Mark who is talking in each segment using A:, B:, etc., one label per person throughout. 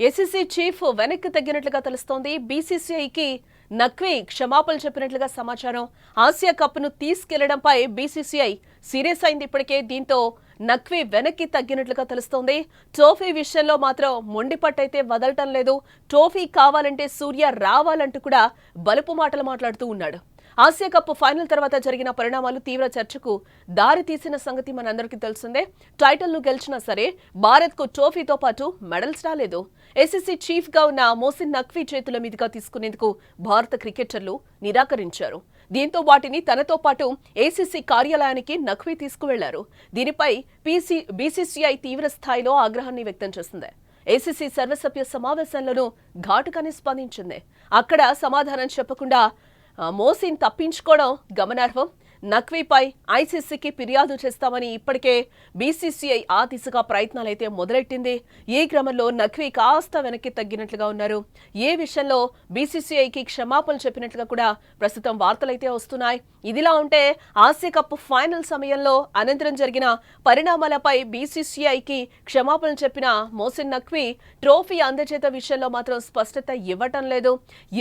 A: ACC chief వెనక్కి తగ్గినట్లుగా తెలుస్తోంది. బీసీసీఐకి నఖ్వీ క్షమాపణలు చెప్పినట్లుగా సమాచారం. ఆసియా కప్ను తీసుకెళ్లడంపై బీసీసీఐ సీరియస్ అయింది ఇప్పటికే. దీంతో నఖ్వీ వెనక్కి తగ్గినట్లుగా తెలుస్తోంది. ట్రోఫీ విషయంలో మాత్రం మొండిపట్టయితే వదలటం లేదు. ట్రోఫీ కావాలంటే సూర్య రావాలంటూ కూడా బలుపు మాటలు మాట్లాడుతూ ఉన్నాడు. ఆసియా కప్ ఫైనల్ తర్వాత జరిగిన పరిణామాలు తీవ్ర చర్చకు దారి తీసిన సంగతి మనందరికీ తెలిసిందే. టైటిల్ ను గెలిచినా సరే భారత్ కు ట్రోఫీతో పాటు మెడల్స్ రాలేదు. ఏసీసీ చీఫ్ గా ఉన్న మోసిన్ నఖ్వీ చేతుల మీదుగా తీసుకునేందుకు భారత క్రికెటర్లు నిరాకరించారు. దీంతో వాటిని తనతో పాటు ఏసీసీ కార్యాలయానికి నఖ్వీ తీసుకువెళ్లారు. దీనిపై బీసీసీఐ తీవ్ర స్థాయిలో ఆగ్రహాన్ని వ్యక్తం చేసింది. ఏసీసీ సర్వసభ్య సమావేశంలోనూ ఘాటుగానే స్పందించింది. అక్కడ సమాధానం చెప్పకుండా మోసిన్ తప్పించుకోవడం గమనార్హం. నఖ్వీపై ఐసీసీకి ఫిర్యాదు చేస్తామని ఇప్పటికే బీసీసీఐ ఆ దిశగా ప్రయత్నాలైతే మొదలెట్టింది. ఈ క్రమంలో నఖ్వీ కాస్త వెనక్కి తగ్గినట్లుగా ఉన్నారు. ఏ విషయంలో బీసీసీఐకి క్షమాపణలు చెప్పినట్లుగా కూడా ప్రస్తుతం వార్తలైతే వస్తున్నాయి. ఇదిలా ఉంటే ఆసియా కప్ ఫైనల్ సమయంలో అనంతరం జరిగిన పరిణామాలపై బీసీసీఐకి క్షమాపణలు చెప్పిన మోసిన్ నఖ్వీ ట్రోఫీ అందజేత విషయంలో మాత్రం స్పష్టత ఇవ్వటం లేదు.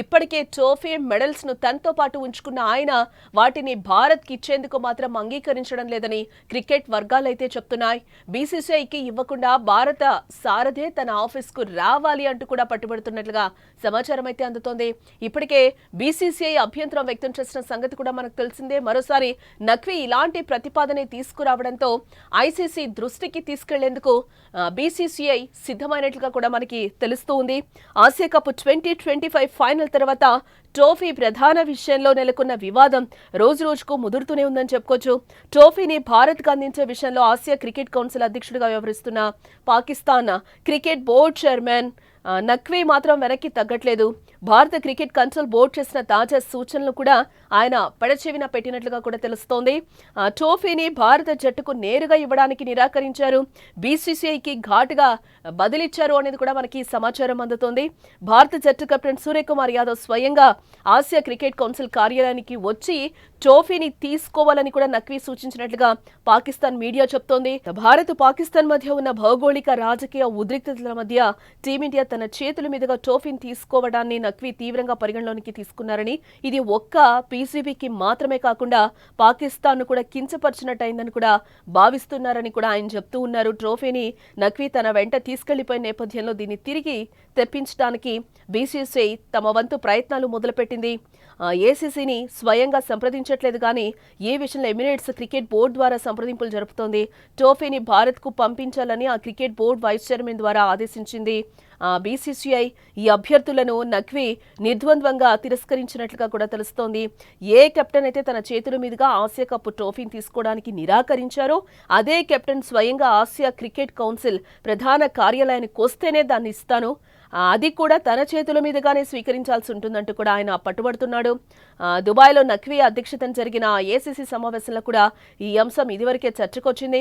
A: ఇప్పటికే ట్రోఫీ మెడల్స్ ను తనతో పాటు ఉంచుకున్న ఆయన వాటిని భారత్ ఇచ్చేందుకు మాత్రం అంగీకరించడం లేదని క్రికెట్ వర్గాలైతే చెప్తున్నాయి. బీసీసీఐకి ఇవ్వకుండా భారత సారథే తన ఆఫీస్ కు రావాలి అంటూ కూడా పట్టుబడుతున్నట్లుగా సమాచారం అయితే అందుతోంది. ఇప్పటికే బీసీసీఐ అభ్యంతరం వ్యక్తం చేసిన సంగతి కూడా మనకు తెలిసిందే. మరోసారి నఖ్వీ ఇలాంటి ప్రతిపాదన తీసుకురావడంతో ఐసీసీ దృష్టికి తీసుకెళ్లేందుకు బీసీసీఐ సిద్ధమైనట్లుగా కూడా మనకి తెలుస్తూ ఉంది. ఆసియా కప్ 2025 ఫైనల్ తర్వాత ట్రోఫీ ప్రధాన విషయంలో నెలకొన్న వివాదం రోజు రోజుకు ముదురుతూనే ఉందని చెప్పుకోవచ్చు. ట్రోఫీని భారత్కు అందించే విషయంలో ఆసియా క్రికెట్ కౌన్సిల్ అధ్యక్షుడిగా వ్యవహరిస్తున్న Pakistan cricket board chairman Naqvi మాత్రం వెనక్కి తగ్గట్లేదు. భారత క్రికెట్ కౌన్సిల్ బోర్డు చేసిన తాజా సూచనలు కూడా ఆయన పెడచెవిన పెట్టినట్లుగా కూడా తెలుస్తోంది. ట్రోఫీని భారత జట్టుకు నేరుగా ఇవ్వడానికి నిరాకరించారు. బీసీసీఐకి ఘాటుగా బదిలిచ్చారు అనేది కూడా మనకి సమాచారం అందుతోంది. భారత జట్టు కెప్టెన్ సూర్యకుమార్ యాదవ్ స్వయంగా ఆసియా క్రికెట్ కౌన్సిల్ కార్యాలయానికి వచ్చి ట్రోఫీని తీసుకోవాలని కూడా నఖ్వీ సూచించినట్లుగా పాకిస్తాన్ మీడియా చెప్తోంది. భారత్ పాకిస్తాన్ మధ్య ఉన్న భౌగోళిక రాజకీయ ఉద్రిక్తతల మధ్య టీమిండియా తన చేతుల మీదుగా ట్రోఫీని తీసుకోవడాన్ని నఖ్వీ తీవ్రంగా పరిగణలోనికి తీసుకున్నారని, ఇది ఒక్క పీసీబీకి మాత్రమే కాకుండా పాకిస్తాన్ ను కూడా కించపరిచినట్టయిందని కూడా భావిస్తున్నారని కూడా ఆయన చెప్తూ ఉన్నారు. ట్రోఫీని నఖ్వీ తన వెంట తీసుకెళ్లిపోయిన నేపథ్యంలో దీన్ని తిరిగి తెప్పించడానికి బీసీసీఐ తమ వంతు ప్రయత్నాలు మొదలుపెట్టింది. ఏసీసీని స్వయంగా సంప్రదించట్లేదు కానీ ఏ విషయంలో ఎమిరేట్స్ క్రికెట్ బోర్డు ద్వారా సంప్రదింపులు జరుపుతోంది. ట్రోఫీని భారత్కు పంపించాలని ఆ క్రికెట్ బోర్డు వైస్ చైర్మన్ ద్వారా ఆదేశించింది. బీసీసీఐ ఈ అభ్యర్థులను నఖ్వీ నిర్ద్వంద్వంగా తిరస్కరించినట్లుగా కూడా తెలుస్తోంది. ఏ కెప్టెన్ అయితే తన చేతుల మీదుగా ఆసియా కప్ ట్రోఫీని తీసుకోవడానికి నిరాకరించారో అదే కెప్టెన్ స్వయంగా ఆసియా క్రికెట్ కౌన్సిల్ ప్రధాన కార్యాలయానికి వస్తేనే దాన్ని ఇస్తాను, అది కూడా తన చేతుల మీదుగానే స్వీకరించాల్సి ఉంటుందంటూ కూడా ఆయన పట్టుబడుతున్నాడు. దుబాయ్లో నఖ్వీ అధ్యక్షతన జరిగిన ఏసీసీ సమావేశంలో కూడా ఈ అంశం ఇదివరకే చర్చకొచ్చింది.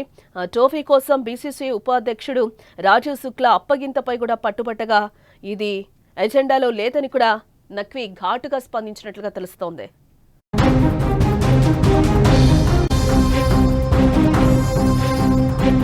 A: ట్రోఫీ కోసం బీసీసీ ఉపాధ్యక్షుడు రాజీవ్ శుక్లా అప్పగింతపై కూడా పట్టుబట్టగా ఇది ఎజెండాలో లేదని కూడా నఖ్వీ ఘాటుగా స్పందించినట్లుగా తెలుస్తోంది.